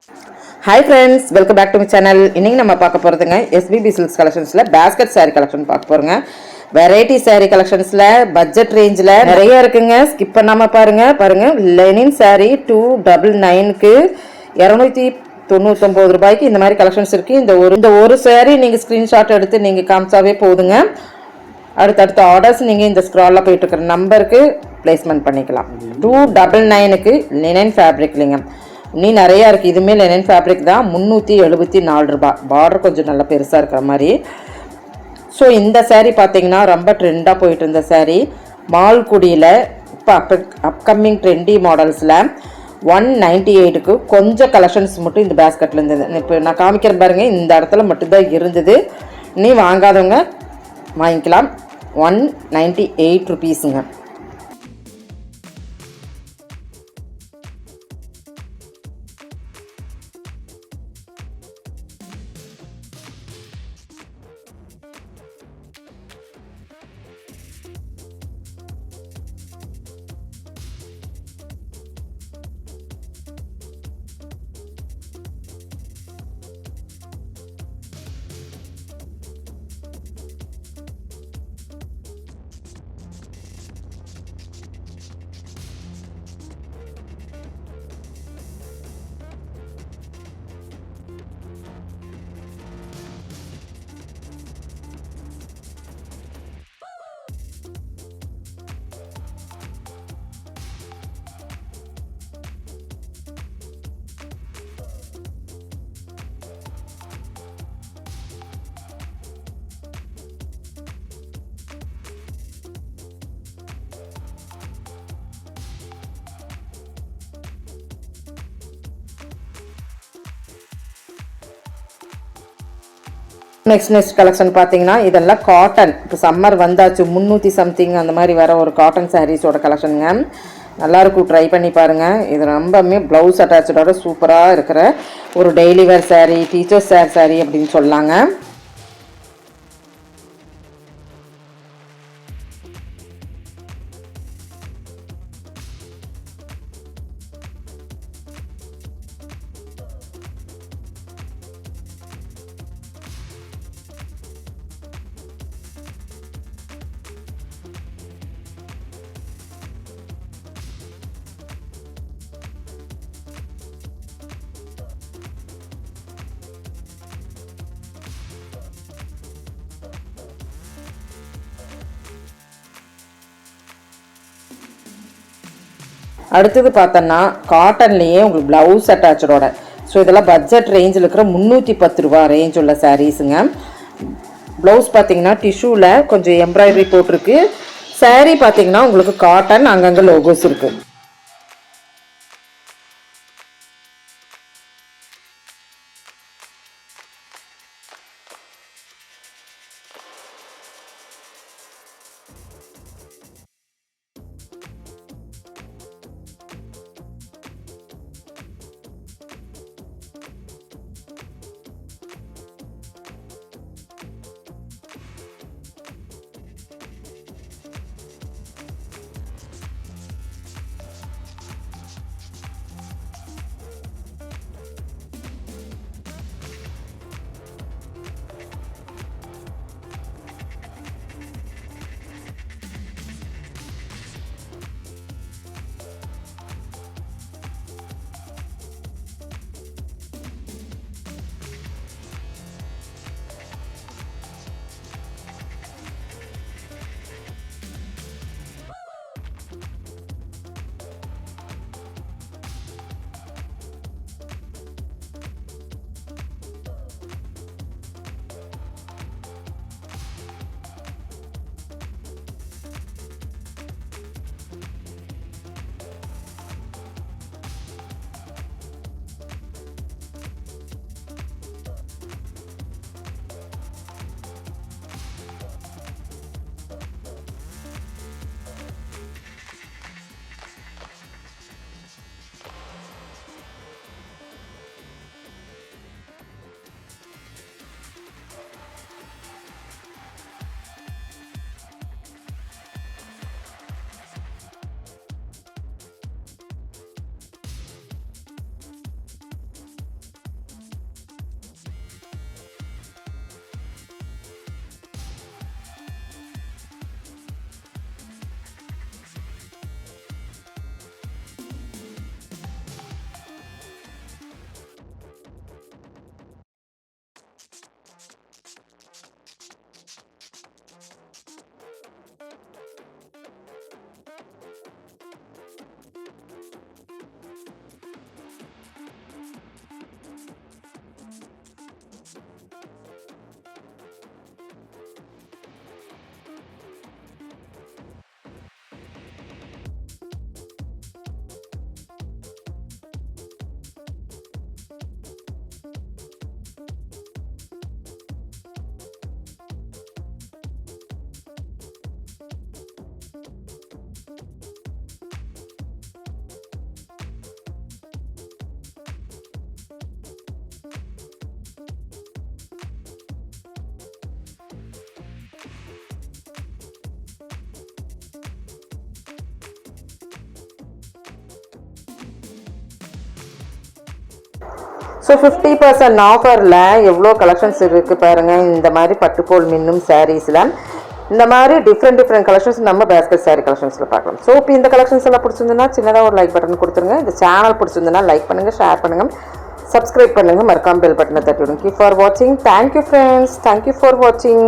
Hi friends, welcome back to my channel. இன்னைக்கு நம்ம பார்க்க போறதுங்க SBB Silks collectionsல basket saree collection பார்க்க போறோங்க. Variety saree collectionsல budget rangeல நிறைய இருக்குங்க. skip பண்ணாம பாருங்க. Linen saree 299க்கு 299 ரூபாய்க்கு இந்த மாதிரி collections இருக்கு. இந்த ஒரு saree நீங்க screenshot எடுத்து நீங்க காமிச்சாவே போதுங்க. அடுத்த ஆர்டர்ஸ் நீங்க இந்த ஸ்க்ரால்ல போயிட்டு இருக்கிற நம்பருக்கு பிளேஸ்மென்ட் பண்ணிக்கலாம். 299க்கு லினன் ஃபேப்ரிக் இல்லைங்க. நீ நிறையா இருக்குது. இதுவுமே லெனன் ஃபேப்ரிக் தான். 374 ரூபாய். பார்டர் கொஞ்சம் நல்லா பெருசாக இருக்கிற மாதிரி. ஸோ இந்த சேரீ பார்த்தீங்கன்னா ரொம்ப ட்ரெண்டாக போயிட்டு இருந்த சேரீ. மால்குடியில் இப்போ அப்கமிங் ட்ரெண்டி மாடல்ஸில் 198க்கு கொஞ்சம் கலெக்ஷன்ஸ் மட்டும் இந்த பேஸ்கெட்டில் இருந்தது. இப்போ நான் காமிக்கிறேன் பாருங்கள், இந்த இடத்துல மட்டும்தான் இருந்தது. நீ வாங்காதவங்க வாங்கிக்கலாம். 198 ருபீஸுங்க. நெக்ஸ்ட் கலெக்ஷன் பார்த்தீங்கன்னா இதெல்லாம் காட்டன். இப்போ சம்மர் வந்தாச்சு, 300 சம்திங் அந்த மாதிரி வர ஒரு காட்டன் சாரீஸோட கலெக்ஷனுங்க. நல்லாயிருக்கும், ட்ரை பண்ணி பாருங்கள். இது ரொம்பவுமே ப்ளவுஸ் அட்டாச்சோட சூப்பராக இருக்கிற ஒரு டெய்லி வேர் சாரீ, டீச்சர்ஸ் சாரீ அப்படின்னு சொல்லாங்க. அடுத்தது பார்த்தோன்னா காட்டன்லேயே உங்களுக்கு ப்ளவுஸ் அட்டாச்சோட. ஸோ இதெல்லாம் பட்ஜெட் ரேஞ்சில் இருக்கிற 310 ரூபா ரேஞ்ச் உள்ள சாரீஸுங்க. ப்ளவுஸ் பார்த்தீங்கன்னா டிஷ்யூவில் கொஞ்சம் எம்ப்ராய்டரி போட்டிருக்கு. சாரீ பார்த்தீங்கன்னா உங்களுக்கு காட்டன், அங்கங்கே லோகோஸ் இருக்குது. ஸோ 50% ஆஃபரில் எவ்வளோ கலெக்ஷன்ஸ் இருக்குது பாருங்கள். இந்த மாதிரி பட்டுப்போல் மின்னும் சாரீஸில் இந்த மாதிரி டிஃப்ரெண்ட் கலெக்ஷன்ஸ் நம்ம பேஸ்கெட் சாரீ கலெக்ஷன்ஸில் பார்க்கலாம். ஸோ இப்போ இந்த கலெக்ஷன்ஸ் எல்லாம் பிடிச்சிருந்துன்னா சின்னதாக ஒரு லைக் பட்டன் கொடுத்துருங்க. இந்த சேனல் பிடிச்சிருந்துன்னா லைக் பண்ணுங்கள், ஷேர் பண்ணுங்கள், சப்ஸ்கிரைப் பண்ணுங்கள், மறக்காம பெல் பட்டனை தட்டி விடுங்க. கீப் ஃபார் வாட்சிங். தேங்க்யூ ஃப்ரெண்ட்ஸ், தேங்க்யூ ஃபார் வாட்சிங்.